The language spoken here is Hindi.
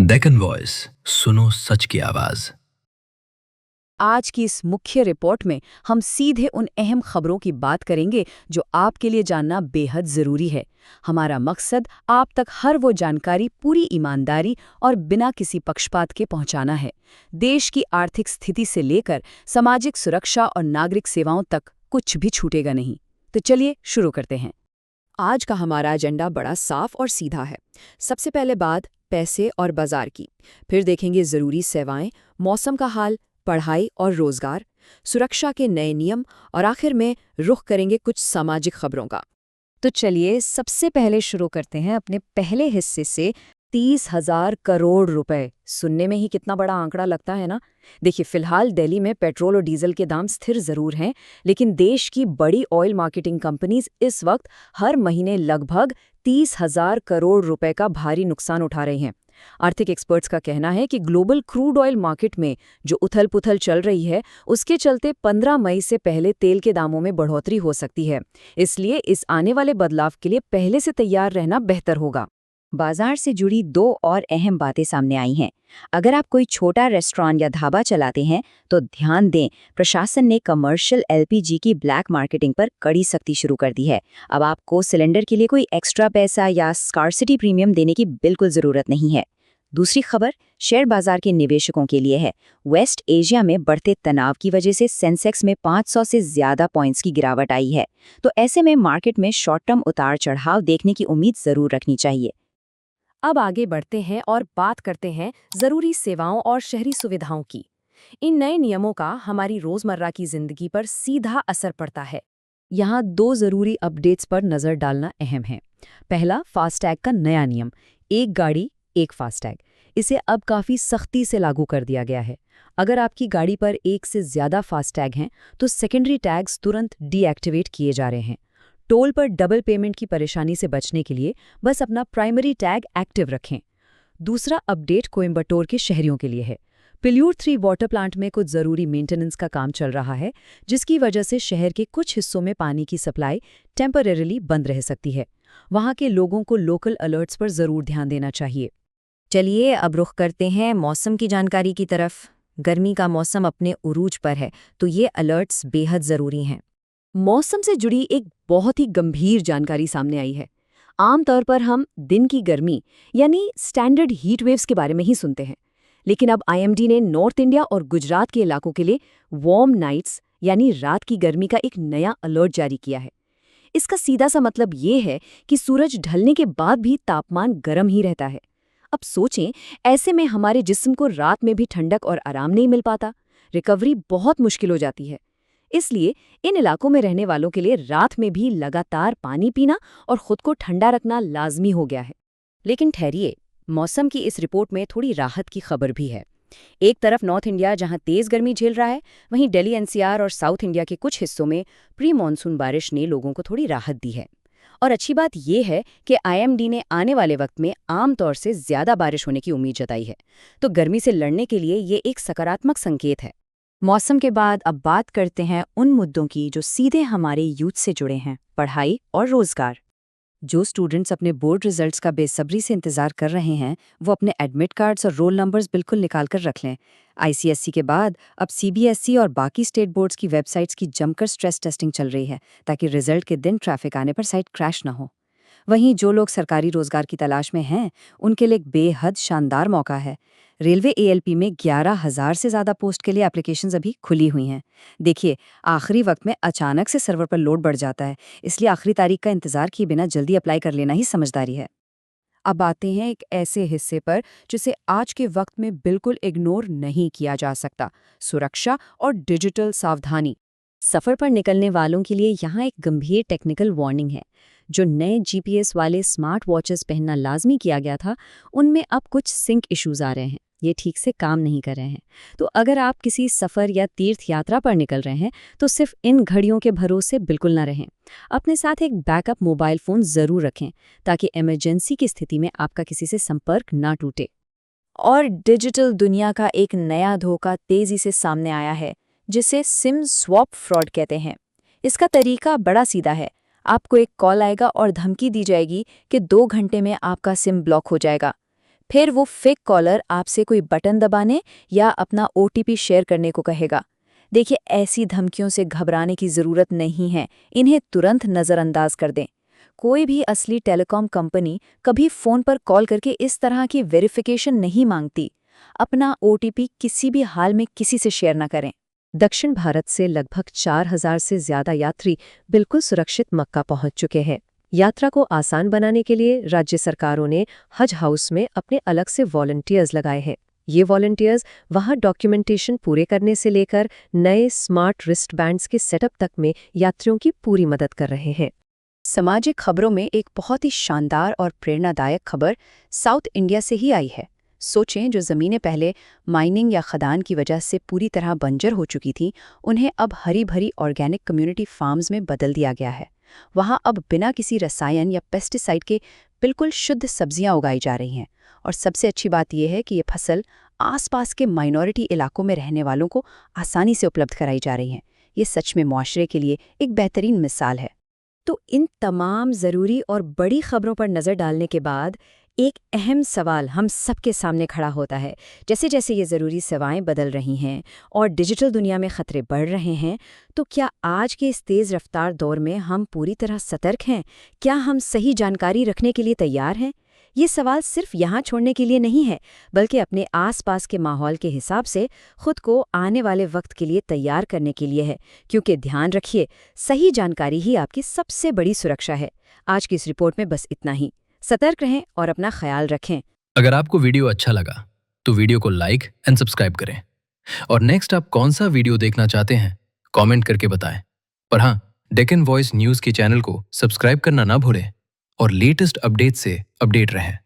डेक्कन वॉइस, सुनो सच की आवाज। आज की इस मुख्य रिपोर्ट में हम सीधे उन अहम खबरों की बात करेंगे जो आपके लिए जानना बेहद ज़रूरी है। हमारा मकसद आप तक हर वो जानकारी पूरी ईमानदारी और बिना किसी पक्षपात के पहुंचाना है। देश की आर्थिक स्थिति से लेकर सामाजिक सुरक्षा और नागरिक सेवाओं तक कुछ भी छूटेगा नहीं। तो चलिए शुरू करते हैं। आज का हमारा एजेंडा बड़ा साफ और सीधा है। सबसे पहले बात पैसे और बाजार की, फिर देखेंगे ज़रूरी सेवाएं, मौसम का हाल, पढ़ाई और रोजगार, सुरक्षा के नए नियम और आखिर में रुख करेंगे कुछ सामाजिक खबरों का। तो चलिए सबसे पहले शुरू करते हैं अपने पहले हिस्से से। 30,000 करोड़ रुपए, सुनने में ही कितना बड़ा आंकड़ा लगता है ना। देखिए, फिलहाल दिल्ली में पेट्रोल और डीजल के दाम स्थिर जरूर हैं, लेकिन देश की बड़ी ऑयल मार्केटिंग कंपनीज इस वक्त हर महीने लगभग 30,000 करोड़ रुपए का भारी नुकसान उठा रही हैं। आर्थिक एक्सपर्ट्स का कहना है कि ग्लोबल क्रूड ऑयल मार्केट में जो उथल-पुथल चल रही है, उसके चलते 15 मई से पहले तेल के दामों में बढ़ोतरी हो सकती है। इसलिए इस आने वाले बदलाव के लिए पहले से तैयार रहना बेहतर होगा। बाजार से जुड़ी दो और अहम बातें सामने आई हैं। अगर आप कोई छोटा रेस्टोरेंट या ढाबा चलाते हैं तो ध्यान दें, प्रशासन ने कमर्शियल एलपीजी की ब्लैक मार्केटिंग पर कड़ी सख्ती शुरू कर दी है। अब आपको सिलेंडर के लिए कोई एक्स्ट्रा पैसा या स्कार्सिटी प्रीमियम देने की बिल्कुल ज़रूरत नहीं है। दूसरी खबर शेयर बाजार के निवेशकों के लिए है। वेस्ट एशिया में बढ़ते तनाव की वजह से सेंसेक्स में 500 से ज्यादा पॉइंट्स की गिरावट आई है, तो ऐसे में मार्केट में शॉर्ट टर्म उतार चढ़ाव देखने की उम्मीद जरूर रखनी चाहिए। अब आगे बढ़ते हैं और बात करते हैं जरूरी सेवाओं और शहरी सुविधाओं की। इन नए नियमों का हमारी रोजमर्रा की जिंदगी पर सीधा असर पड़ता है। यहाँ दो जरूरी अपडेट्स पर नजर डालना अहम है। पहला, फास्टैग का नया नियम, एक गाड़ी एक फास्टैग। इसे अब काफी सख्ती से लागू कर दिया गया है। अगर आपकी गाड़ी पर एक से ज्यादा फास्टैग हैं, तो सेकेंडरी टैग्स तुरंत डीएक्टिवेट किए जा रहे हैं। टोल पर डबल पेमेंट की परेशानी से बचने के लिए बस अपना प्राइमरी टैग एक्टिव रखें। दूसरा अपडेट कोयम्बटूर के शहरियों के लिए है। पिल्यूर 3 वाटर प्लांट में कुछ जरूरी मेंटेनेंस का काम चल रहा है, जिसकी वजह से शहर के कुछ हिस्सों में पानी की सप्लाई टेम्परेरीली बंद रह सकती है। वहां के लोगों को लोकल अलर्ट्स पर जरूर ध्यान देना चाहिए। चलिए अब रुख करते हैं मौसम की जानकारी की तरफ। गर्मी का मौसम अपने उरूज पर है, तो ये अलर्ट्स बेहद जरूरी हैं। मौसम से जुड़ी एक बहुत ही गंभीर जानकारी सामने आई है। आमतौर पर हम दिन की गर्मी यानी स्टैंडर्ड हीट वेव्स के बारे में ही सुनते हैं, लेकिन अब आईएमडी ने नॉर्थ इंडिया और गुजरात के इलाकों के लिए वार्म नाइट्स यानी रात की गर्मी का एक नया अलर्ट जारी किया है। इसका सीधा सा मतलब ये है कि सूरज ढलने के बाद भी तापमान गर्म ही रहता है। अब सोचें, ऐसे में हमारे जिस्म को रात में भी ठंडक और आराम नहीं मिल पाता, रिकवरी बहुत मुश्किल हो जाती है। इसलिए इन इलाकों में रहने वालों के लिए रात में भी लगातार पानी पीना और खुद को ठंडा रखना लाजमी हो गया है। लेकिन ठहरिए, मौसम की इस रिपोर्ट में थोड़ी राहत की खबर भी है। एक तरफ नॉर्थ इंडिया जहां तेज गर्मी झेल रहा है, वहीं दिल्ली एनसीआर और साउथ इंडिया के कुछ हिस्सों में प्री मानसून बारिश ने लोगों को थोड़ी राहत दी है। और अच्छी बात यह है कि आईएमडी ने आने वाले वक्त में आमतौर से ज्यादा बारिश होने की उम्मीद जताई है, तो गर्मी से लड़ने के लिए ये एक सकारात्मक संकेत है। मौसम के बाद अब बात करते हैं उन मुद्दों की जो सीधे हमारे यूथ से जुड़े हैं, पढ़ाई और रोजगार। जो स्टूडेंट्स अपने बोर्ड रिजल्ट्स का बेसब्री से इंतजार कर रहे हैं, वो अपने एडमिट कार्ड्स और रोल नंबर्स बिल्कुल निकाल कर रख लें। आईसीएसई के बाद अब सीबीएसई और बाकी स्टेट बोर्ड्स की वेबसाइट्स की जमकर स्ट्रेस टेस्टिंग चल रही है, ताकि रिजल्ट के दिन ट्रैफिक आने पर साइट क्रैश ना हो। वहीं जो लोग सरकारी रोजगार की तलाश में हैं, उनके लिए एक बेहद शानदार मौका है। रेलवे एएलपी में 11,000 से ज़्यादा पोस्ट के लिए एप्लीकेशंस अभी खुली हुई हैं। देखिए, आखिरी वक्त में अचानक से सर्वर पर लोड बढ़ जाता है, इसलिए आखिरी तारीख का इंतजार किए बिना जल्दी अप्लाई कर लेना ही समझदारी है। अब आते हैं एक ऐसे हिस्से पर जिसे आज के वक्त में बिल्कुल इग्नोर नहीं किया जा सकता, सुरक्षा और डिजिटल सावधानी। सफ़र पर निकलने वालों के लिए यहाँ एक गंभीर टेक्निकल वार्निंग है। जो नए जीपीएस वाले स्मार्ट वॉचेस पहनना लाजमी किया गया था, उनमें अब कुछ सिंक इश्यूज आ रहे हैं, ये ठीक से काम नहीं कर रहे हैं। तो अगर आप किसी सफ़र या तीर्थ यात्रा पर निकल रहे हैं, तो सिर्फ इन घड़ियों के भरोसे बिल्कुल ना रहें। अपने साथ एक बैकअप मोबाइल फ़ोन ज़रूर रखें, ताकि इमरजेंसी की स्थिति में आपका किसी से संपर्क ना टूटे। और डिजिटल दुनिया का एक नया धोखा तेज़ी से सामने आया है, जिसे सिम स्वैप फ्रॉड कहते हैं। इसका तरीका बड़ा सीधा है। आपको एक कॉल आएगा और धमकी दी जाएगी कि 2 घंटे में आपका सिम ब्लॉक हो जाएगा। फिर वो फेक कॉलर आपसे कोई बटन दबाने या अपना ओटीपी शेयर करने को कहेगा। देखिए, ऐसी धमकियों से घबराने की ज़रूरत नहीं है, इन्हें तुरंत नज़रअंदाज कर दें। कोई भी असली टेलीकॉम कंपनी कभी फ़ोन पर कॉल करके इस तरह की वेरिफिकेशन नहीं मांगती। अपना ओटीपी किसी भी हाल में किसी से शेयर न करें। दक्षिण भारत से लगभग 4,000 से ज्यादा यात्री बिल्कुल सुरक्षित मक्का पहुंच चुके हैं। यात्रा को आसान बनाने के लिए राज्य सरकारों ने हज हाउस में अपने अलग से वॉलंटियर्स लगाए हैं। ये वॉलंटियर्स वहां डॉक्यूमेंटेशन पूरे करने से लेकर नए स्मार्ट रिस्ट बैंड्स के सेटअप तक में यात्रियों की पूरी मदद कर रहे हैं। सामाजिक खबरों में एक बहुत ही शानदार और प्रेरणादायक खबर साउथ इंडिया से ही आई है। सोचें, जो ज़मीनें पहले माइनिंग या खदान की वजह से पूरी तरह बंजर हो चुकी थीं, उन्हें अब हरी भरी ऑर्गेनिक कम्युनिटी फार्म्स में बदल दिया गया है। वहाँ अब बिना किसी रसायन या पेस्टिसाइड के बिल्कुल शुद्ध सब्जियां उगाई जा रही हैं। और सबसे अच्छी बात यह है कि ये फसल आसपास के माइनॉरिटी इलाकों में रहने वालों को आसानी से उपलब्ध कराई जा रही हैं। ये सच में मुआशरे के लिए एक बेहतरीन मिसाल है। तो इन तमाम ज़रूरी और बड़ी खबरों पर नज़र डालने के बाद एक अहम सवाल हम सबके सामने खड़ा होता है। जैसे जैसे ये ज़रूरी सेवाएं बदल रही हैं और डिजिटल दुनिया में ख़तरे बढ़ रहे हैं, तो क्या आज के इस तेज़ रफ्तार दौर में हम पूरी तरह सतर्क हैं? क्या हम सही जानकारी रखने के लिए तैयार हैं? ये सवाल सिर्फ यहाँ छोड़ने के लिए नहीं है, बल्कि अपने आसपास के माहौल के हिसाब से खुद को आने वाले वक्त के लिए तैयार करने के लिए है। क्योंकि ध्यान रखिए, सही जानकारी ही आपकी सबसे बड़ी सुरक्षा है। आज की इस रिपोर्ट में बस इतना ही। सतर्क रहें और अपना ख्याल रखें। अगर आपको वीडियो अच्छा लगा तो वीडियो को लाइक एंड सब्सक्राइब करें। और नेक्स्ट आप कौन सा वीडियो देखना चाहते हैं कमेंट करके बताएं। पर हाँ, डेक्कन वॉइस न्यूज़ के चैनल को सब्सक्राइब करना ना भूलें और लेटेस्ट अपडेट से अपडेट रहें।